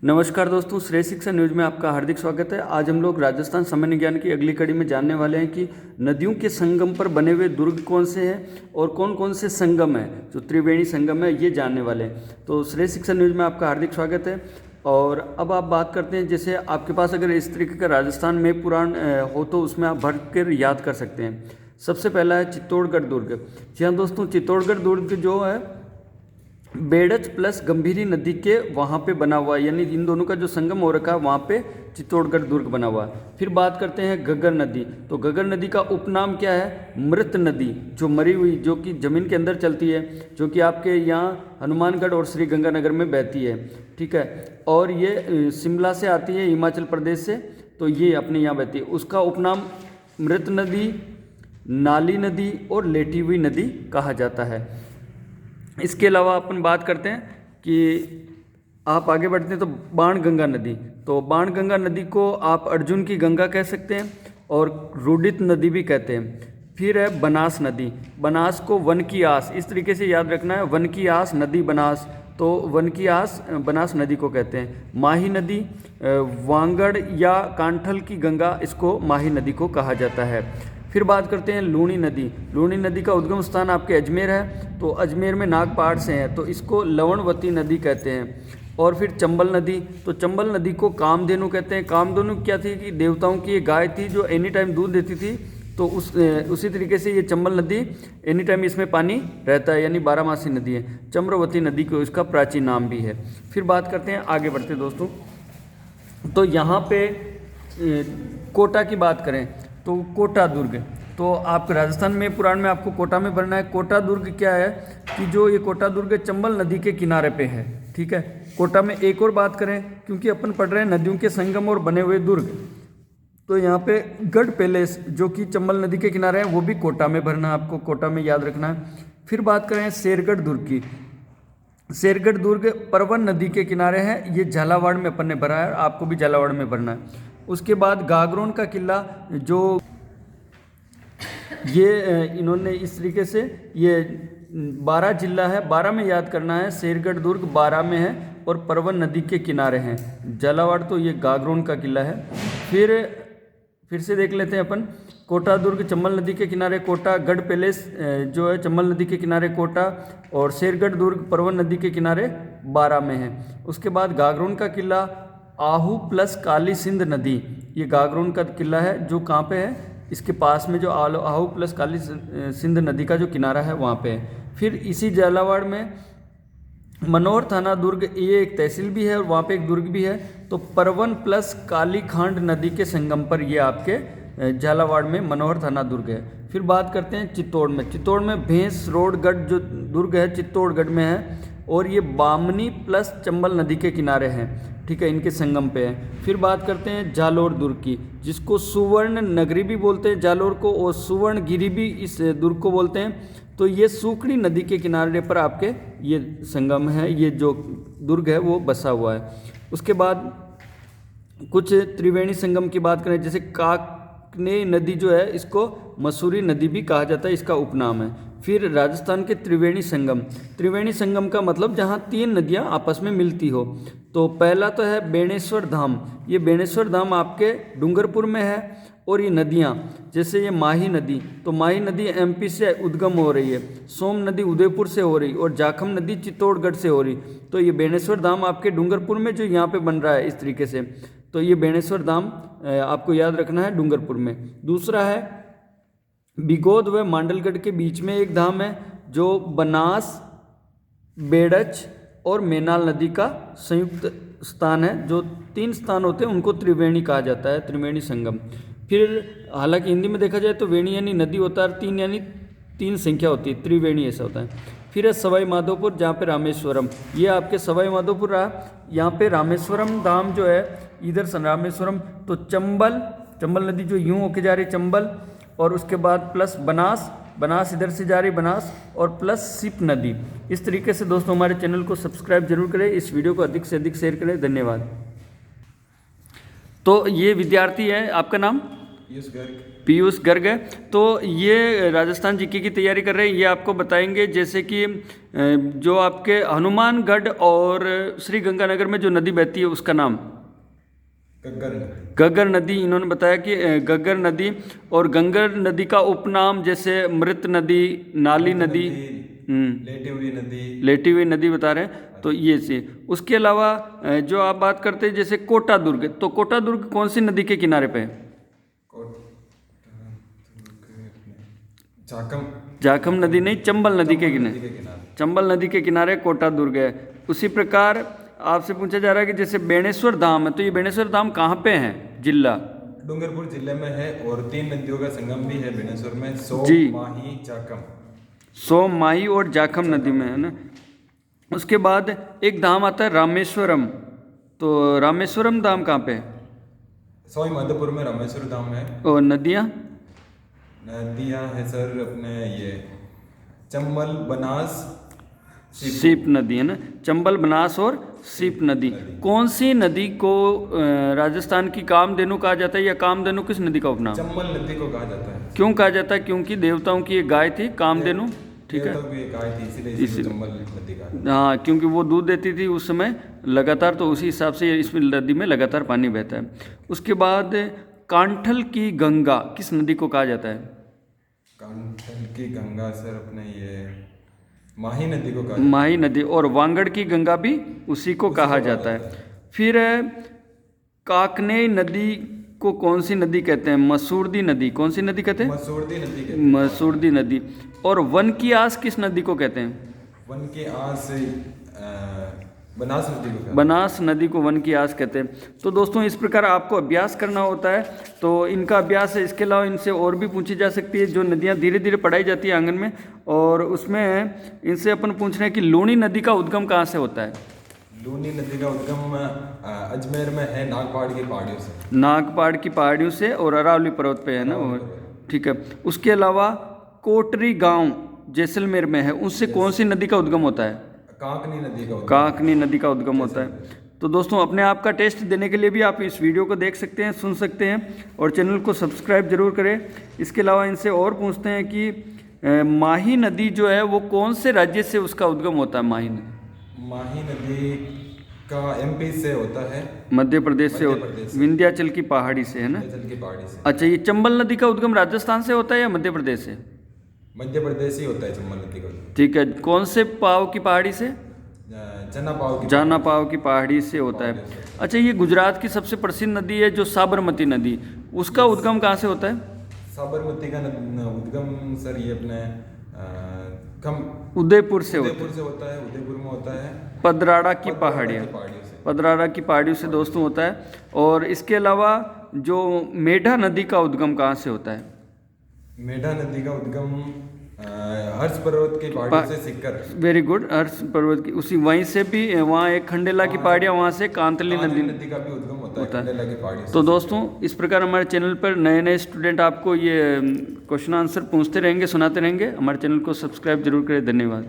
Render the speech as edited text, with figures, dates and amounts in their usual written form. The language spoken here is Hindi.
नमस्कार दोस्तों, श्रेय शिक्षा न्यूज में आपका हार्दिक स्वागत है। आज हम लोग राजस्थान सामान्य ज्ञान की अगली कड़ी में जानने वाले हैं कि नदियों के संगम पर बने हुए दुर्ग कौन से हैं और कौन कौन से संगम हैं। जो त्रिवेणी संगम है ये जानने वाले हैं। तो श्रेय शिक्षा न्यूज में आपका हार्दिक स्वागत है। और अब आप बात करते हैं, जैसे आपके पास अगर इस तरीके का राजस्थान में पुराण हो तो उसमें आप भर कर याद कर सकते हैं। सबसे पहला है चित्तौड़गढ़ दुर्ग। जी हाँ दोस्तों, चित्तौड़गढ़ दुर्ग जो है बेड़च प्लस गंभीरी नदी के वहाँ पे बना हुआ है, यानी इन दोनों का जो संगम हो रखा है वहाँ पे चित्तौड़गढ़ दुर्ग बना हुआ है। फिर बात करते हैं घग्गर नदी। तो घग्गर नदी का उपनाम क्या है? मृत नदी, जो मरी हुई, जो कि जमीन के अंदर चलती है, जो कि आपके यहाँ हनुमानगढ़ और श्री गंगानगर में बहती है। ठीक है, और ये शिमला से आती है, हिमाचल प्रदेश से, तो ये अपने यहाँ बहती है। उसका उपनाम मृत नदी, नाली नदी और लेटी हुई नदी कहा जाता है। इसके अलावा अपन बात करते हैं कि आप आगे बढ़ते हैं तो बाणगंगा नदी। तो बाणगंगा नदी को आप अर्जुन की गंगा कह सकते हैं और रूडित नदी भी कहते हैं। फिर है बनास नदी। बनास को वन की आस, इस तरीके से याद रखना है, वन की आस नदी बनास, तो वन की आस बनास नदी को कहते हैं। माही नदी, वांगड़ या कांठल की गंगा, इसको माही नदी को कहा जाता है। फिर बात करते हैं लूणी नदी। लूणी नदी का उद्गम स्थान आपके अजमेर है, तो अजमेर में नागपहाड़ से है, तो इसको लवणवती नदी कहते हैं। और फिर चंबल नदी। तो चंबल नदी को कामधेनु कहते हैं। कामधेनु क्या थी कि देवताओं की एक गाय थी जो एनी टाइम दूध देती थी, तो उसी तरीके से ये चंबल नदी एनी टाइम इसमें पानी रहता है, यानी 12मासी नदी है। चम्रवती नदी को इसका प्राचीन नाम भी है। फिर बात करते हैं, आगे बढ़ते दोस्तों, तो यहाँ पे कोटा की बात करें तो कोटा दुर्ग। तो आप राजस्थान में पुराण में आपको कोटा में पढ़ना है। कोटा दुर्ग क्या है कि जो ये कोटा दुर्ग चंबल नदी के किनारे पे है। ठीक है, कोटा में एक और बात करें, क्योंकि अपन पढ़ रहे हैं नदियों के संगम और बने हुए दुर्ग, तो यहाँ पे गढ़ पैलेस जो कि चंबल नदी के किनारे है वो भी कोटा में भरना, आपको कोटा में याद रखना है। फिर बात करें शेरगढ़ दुर्ग की। शेरगढ़ दुर्ग परवन नदी के किनारे है, ये झालावाड़ में अपन ने भरा है, आपको भी झालावाड़ में भरना है। उसके बाद गागरोन का किला, जो ये इन्होंने इस तरीके से, ये 12 जिला है, 12 में याद करना है। शेरगढ़ दुर्ग 12 में है और परवन नदी के किनारे हैं। झालावाड़ तो ये गागरोन का किला है। फिर से देख लेते हैं अपन, कोटा दुर्ग चंबल नदी के किनारे कोटा, गढ़ पैलेस जो है चंबल नदी के किनारे कोटा, और शेरगढ़ दुर्ग परवन नदी के किनारे 12 में है। उसके बाद गागरोन का किला आहू प्लस काली सिंध नदी, ये गागरोन का किला है, जो कहाँ पे है, इसके पास में जो आहू प्लस काली सिंध नदी का जो किनारा है वहाँ पे है। फिर इसी झालावाड़ में मनोहर थाना दुर्ग, ये एक तहसील भी है और वहाँ पे एक दुर्ग भी है। तो परवन प्लस काली खांड नदी के संगम पर ये आपके झालावाड़ में मनोहर थाना दुर्ग है। फिर बात करते हैं चित्तौड़ में। चित्तौड़ में भैंस रोडगढ़ जो दुर्ग है चित्तौड़गढ़ में है, और ये बामनी प्लस चंबल नदी के किनारे हैं। ठीक है, इनके संगम पे है। फिर बात करते हैं जालोर दुर्ग की, जिसको सुवर्ण नगरी भी बोलते हैं जालोर को, और सुवर्ण गिरी भी इस दुर्ग को बोलते हैं। तो ये सूखड़ी नदी के किनारे पर आपके ये संगम है, ये जो दुर्ग है वो बसा हुआ है। उसके बाद कुछ त्रिवेणी संगम की बात करें, जैसे काकने नदी जो है इसको मसूरी नदी भी कहा जाता है, इसका उपनाम है। फिर राजस्थान के त्रिवेणी संगम। त्रिवेणी संगम का मतलब जहाँ 3 नदियाँ आपस में मिलती हो। तो पहला तो है बेणेश्वर धाम। ये बेणेश्वर धाम आपके डूंगरपुर में है। और ये नदियाँ, जैसे ये माही नदी, तो माही नदी एमपी से उद्गम हो रही है, सोम नदी उदयपुर से हो रही, और जाखम नदी चित्तौड़गढ़ से हो रही। तो ये बेणेश्वर धाम आपके डूंगरपुर में जो यहाँ पे बन रहा है इस तरीके से, तो ये बेणेश्वर धाम आपको याद रखना है डूंगरपुर में। दूसरा है बिगोद व मांडलगढ़ के बीच में एक धाम है, जो बनास, बेड़च और मेनाल नदी का संयुक्त स्थान है। जो 3 स्थान होते हैं उनको त्रिवेणी कहा जाता है, त्रिवेणी संगम। फिर हालांकि हिंदी में देखा जाए तो वेणी यानी नदी होता है, और 3 यानी 3 संख्या होती है, त्रिवेणी ऐसा होता है। फिर है सवाई माधोपुर, जहाँ पे रामेश्वरम, ये आपके सवाई माधोपुर रहा, यहाँ पे रामेश्वरम धाम जो है, इधर से रामेश्वरम, तो चंबल नदी जो यूँ होके जा रही चंबल, और उसके बाद प्लस बनास इधर से जा रही बनास, और प्लस सिप नदी। इस तरीके से दोस्तों हमारे चैनल को सब्सक्राइब जरूर करें, इस वीडियो को अधिक से अधिक शेयर करें। धन्यवाद। तो ये विद्यार्थी है, आपका नाम? पीयूष गर्ग है। तो ये राजस्थान जीके की तैयारी कर रहे हैं, ये आपको बताएंगे। जैसे कि जो आपके हनुमानगढ़ और श्री गंगानगर में जो नदी बहती है उसका नाम गग्गर नदी। इन्होंने बताया कि गग्गर नदी और गंगर नदी का उपनाम जैसे मृत नदी, नाली नदी, लेटी हुई नदी बता रहे हैं। तो ये से उसके अलावा जो आप बात करते हैं जैसे कोटा दुर्ग, तो कोटा दुर्ग कौन सी नदी के किनारे पे है? जाखम नदी नहीं, चंबल नदी के किनारे, चंबल नदी के किनारे कोटा दुर्ग है। उसी प्रकार आपसे पूछा जा रहा है कि जैसे बेणेश्वर धाम है, तो ये बेणेश्वर धाम कहाँ पे है? जिला डूंगरपुर जिले में है और 3 नदियों का संगम भी है बेणेश्वर में, माही, जाखम। सोम, माही और जाखम नदी में है ना। उसके बाद एक धाम आता है रामेश्वरम, तो रामेश्वरम धाम कहाँ पे है? सवाई माधोपुर में रामेश्वर धाम है। और नदियाँ है सर अपने ये चंबल, बनास, सीप नदी है ना, चंबल, बनास और सीप नदी। कौन सी नदी को राजस्थान की कामधेनु कहा जाता है, या कामधेनु किस नदी का उपनाम? चंबल नदी को कहा जाता है। क्यों कहा जाता है? क्योंकि देवताओं की एक गाय थी कामधेनु, ठीक है, गाय थी इसीलिए चंबल नदी का। हाँ, क्योंकि वो दूध देती थी उस समय लगातार, तो उसी हिसाब से इस नदी में लगातार पानी बहता है। उसके बाद कांठल की गंगा किस नदी को कहा जाता है? कांठल की गंगा सर अपने ये माही नदी को कहा, माही नदी। और वांगड़ की गंगा भी उसी को कहा जाता है। फिर काकनेय नदी को कौन सी नदी कहते हैं? मसूरदी नदी। कौन सी नदी कहते हैं? मसूरदी नदी। मसूरदी नदी। और वन की आस किस नदी को कहते हैं? वन की आस बनास नदी को, बनास नदी को वन की आस कहते हैं। तो दोस्तों इस प्रकार आपको अभ्यास करना होता है, तो इनका अभ्यास है। इसके अलावा इनसे और भी पूछी जा सकती है, जो नदियाँ धीरे धीरे पढ़ाई जाती है आंगन में, और उसमें इनसे अपन पूछ रहे हैं कि लूणी नदी का उद्गम कहाँ से होता है? लूनी नदी का उद्गम अजमेर में है, नागपहाड़ की पहाड़ियों से। नागपहाड़ की पहाड़ियों से और अरावली पर्वत पे है ना वो, ठीक है। उसके अलावा कोटरी गांव जैसलमेर में है, उससे कौन सी नदी का उद्गम होता है? काकनी नदी का, काकनी नदी का उद्गम होता है। तो दोस्तों अपने आप का टेस्ट देने के लिए भी आप इस वीडियो को देख सकते हैं, सुन सकते हैं, और चैनल को सब्सक्राइब जरूर करें। इसके अलावा इनसे और पूछते हैं कि माही नदी जो है वो कौन से राज्य से उसका उद्गम होता है? माही नदी का एमपी से होता है, मध्य प्रदेश से होता है, विंध्याचल की पहाड़ी से है ना। अच्छा, ये चंबल नदी का उद्गम राजस्थान से होता है या मध्य प्रदेश से? मध्य प्रदेश ही होता है चंबल नदी का। ठीक है, कौन से पाव की पहाड़ी से? जाना पाव की पहाड़ी से होता है। अच्छा, ये गुजरात की सबसे प्रसिद्ध नदी है जो साबरमती नदी, उसका उद्गम कहाँ से होता है? साबरमती का उद्गम सर ये अपने उदयपुर से होता है, उदयपुर में होता है, पदराड़ा की पहाड़ियाँ, पदराड़ा की पहाड़ियों से दोस्तों होता है। और इसके अलावा जो मेढा नदी का उद्गम कहाँ से होता है? मेढा नदी का उद्गम हर्ष पर्वत की पहाड़ियों से सीकर। वेरी गुड, हर्ष पर्वत की उसी वहीं से भी, वहाँ एक खंडेला की पहाड़ियाँ, वहाँ से कांतली नदी का भी उद्गम होता है खंडेला की पहाड़ियों से। तो दोस्तों इस प्रकार हमारे चैनल पर नए नए स्टूडेंट आपको ये क्वेश्चन आंसर पूछते रहेंगे, सुनाते रहेंगे। हमारे चैनल को सब्सक्राइब जरूर करें। धन्यवाद।